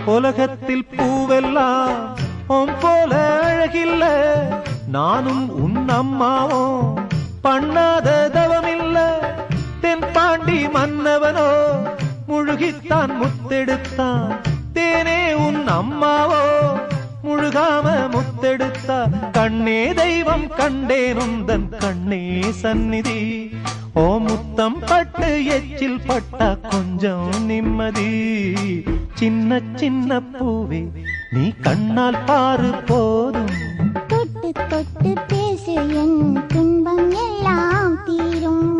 உலகத்தில் பூவெல்லாம் உன் போல அழகில்ல, நானும் உன் அம்மாவும் பண்ணாத தவமில்ல. தென்பாண்டி மன்னவனோ முழுகித்தான் முத்தெடுத்தான், தேனே உன் அம்மாவோ முழுகாம முத்தெடுத்தா. கண்ணே தெய்வம் கண்டேன் உந்தன் கண்ணே சந்நிதி, ஓ முத்தம் பட்டு எச்சில் பட்டா கொஞ்சம் நிம்மதி. சின்ன சின்ன பூவே நீ கண்ணால் பாரு போதும், தொட்டு தொட்டு பேசு என் துன்பம் எல்லாம் தீரும்.